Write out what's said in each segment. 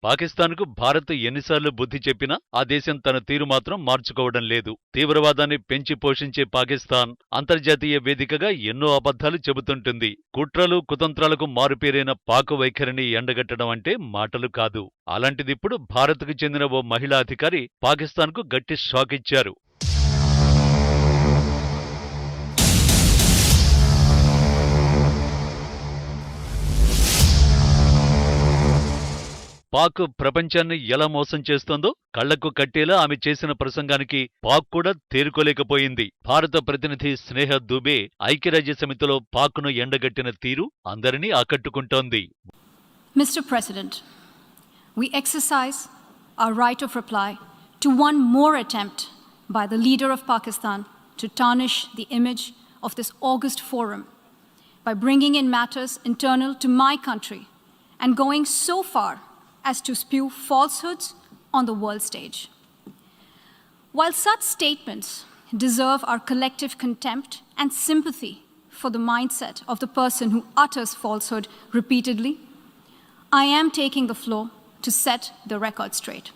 పాకిస్తాన్కు భారత్ ఎన్నిసార్లు బుద్ధి చెప్పినా ఆ దేశం తన తీరు మాత్రం మార్చుకోవడం లేదు. తీవ్రవాదాన్ని పెంచి పోషించే పాకిస్తాన్ అంతర్జాతీయ వేదికగా ఎన్నో అబద్ధాలు చెబుతుంటుంది. కుట్రలు కుతంత్రాలకు మారుపేరైన పాక్ వైఖరిని ఎండగట్టడం అంటే మాటలు కాదు. అలాంటిదిప్పుడు భారత్కు చెందిన ఓ మహిళా అధికారి పాకిస్తాన్కు గట్టి షాక్ ఇచ్చారు. పాక్ ప్రపంచాన్ని ఎలా మోసం చేస్తోందో కళ్లకు కట్టేలా ఆమె చేసిన ప్రసంగానికి పాక్ కూడా తేరుకోలేకపోయింది. భారత ప్రతినిధి స్నేహ దూబే ఐక్యరాజ్యసమితిలో పాక్ను ఎండగట్టిన తీరు అందరినీ ఆకట్టుకుంటోంది. Mr. President, we exercise our right of reply to one more attempt by the leader of Pakistan to tarnish the image of this august forum by bringing in matters internal to my country and going so far as to spew falsehoods on the world stage. While such statements deserve our collective contempt and sympathy for the mindset of the person who utters falsehood repeatedly, I am taking the floor to set the record straight.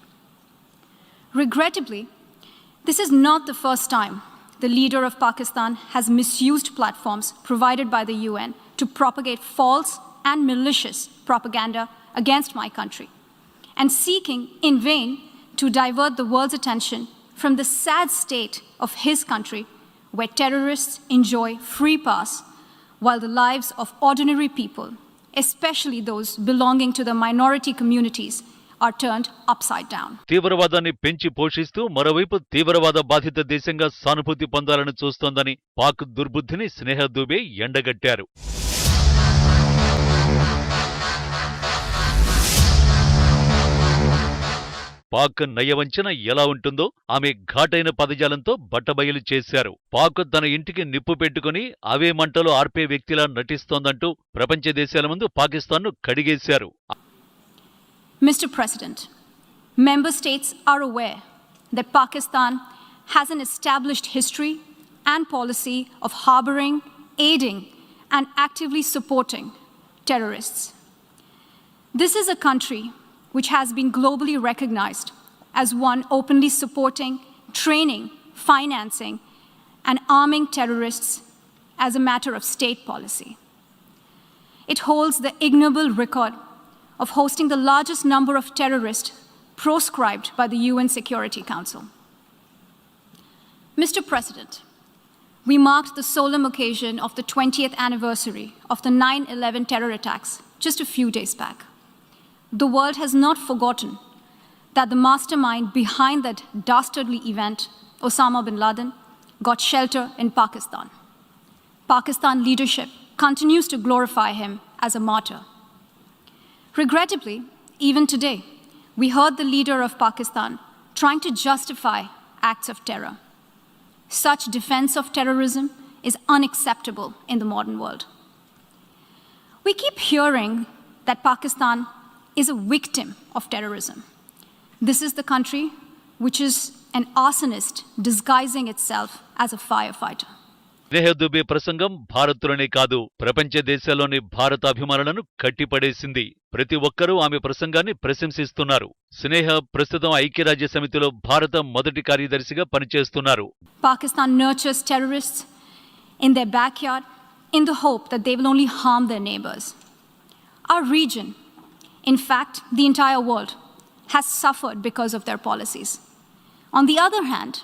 Regrettably, this is not the first time the leader of Pakistan has misused platforms provided by the UN to propagate false and malicious propaganda against my country, and seeking in vain to divert the world's attention from the sad state of his country, where terrorists enjoy free pass while the lives of ordinary people, especially those belonging to the minority communities, are turned upside down. తీవ్రవాదాన్ని పెంచి పోషిస్తూ మరోవైపు తీవ్రవాద బాధిత దేశంగా సానుభూతి పొందాలని చూస్తోందని పాక్ దుర్బుద్ధిని స్నేహ దూబే ఎండగట్టారు. పాక్ నయవంచన ఎలా ఉంటుందో ఆమె ఘాటైన పదజాలంతో బట్టబయలు చేశారు. పాక్ తన ఇంటికి నిప్పు పెట్టుకుని అవే మంటలు ఆర్పే వ్యక్తిలా నటిస్తోందంటూ ప్రపంచ దేశాల ముందు పాకిస్తాన్ను కడిగేశారు. Mr. President, member states are aware that Pakistan has an established history and policy of harboring, aiding, and actively supporting terrorists. This is a country which has been globally recognized as one openly supporting, training, financing, and arming terrorists as a matter of state policy. It holds the ignoble record of hosting the largest number of terrorists proscribed by the UN Security Council. Mr. President, we marked the solemn occasion of the 20th anniversary of the 9/11 terror attacks just a few days back. The world has not forgotten that the mastermind behind that dastardly event, Osama bin Laden, got shelter in Pakistan. Pakistan leadership continues to glorify him as a martyr. Regrettably, even today, we heard the leader of Pakistan trying to justify acts of terror. Such defense of terrorism is unacceptable in the modern world. We keep hearing that Pakistan is a victim of terrorism. This is the country which is an arsonist disguising itself as a firefighter. స్నేహ దుబే ప్రసంగం భారత్లోనే కాదు ప్రపంచ దేశాల్లోని భారత అభిమానులను కట్టిపడేసింది. ప్రతి ఒక్కరూ ఆమె ప్రసంగాన్ని ప్రశంసిస్తున్నారు. స్నేహ ప్రస్తుతం ఐక్యరాజ్య సమితిలో భారత మొదటి కార్యదర్శిగా పనిచేస్తున్నారు. Pakistan nurtures terrorists in their backyard in the hope that they will only harm their neighbors. Our region, in fact, the entire world, has suffered because of their policies. On the other hand,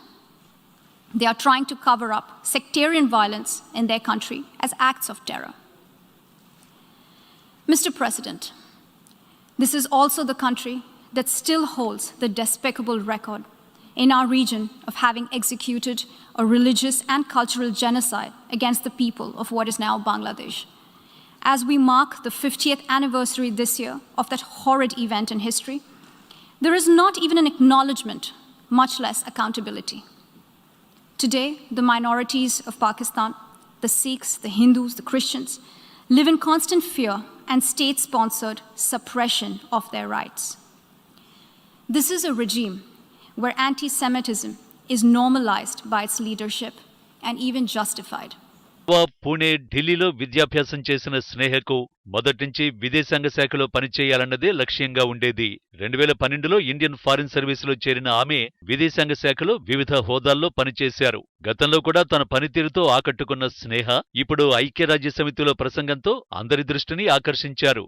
they are trying to cover up sectarian violence in their country as acts of terror. Mr. President, this is also the country that still holds the despicable record in our region of having executed a religious and cultural genocide against the people of what is now Bangladesh. As we mark the 50th anniversary this year of that horrid event in history, there is not even an acknowledgement, much less accountability. Today, the minorities of Pakistan, the Sikhs, the Hindus, the Christians, live in constant fear and state-sponsored suppression of their rights. This is a regime where anti-Semitism is normalized by its leadership and even justified. Goa, Pune, ఢిల్లీలో విద్యాభ్యాసం చేసిన స్నేహకు మొదట్నుంచి విదేశాంగ శాఖలో పనిచేయాలన్నదే లక్ష్యంగా ఉండేది. 2012లో Indian foreign సర్వీసులో చేరిన ఆమె విదేశాంగ శాఖలో వివిధ హోదాల్లో పనిచేశారు. గతంలో కూడా తన పనితీరుతో ఆకట్టుకున్న స్నేహ ఇప్పుడు ఐక్యరాజ్యసమితిలో ప్రసంగంతో అందరి దృష్టిని ఆకర్షించారు.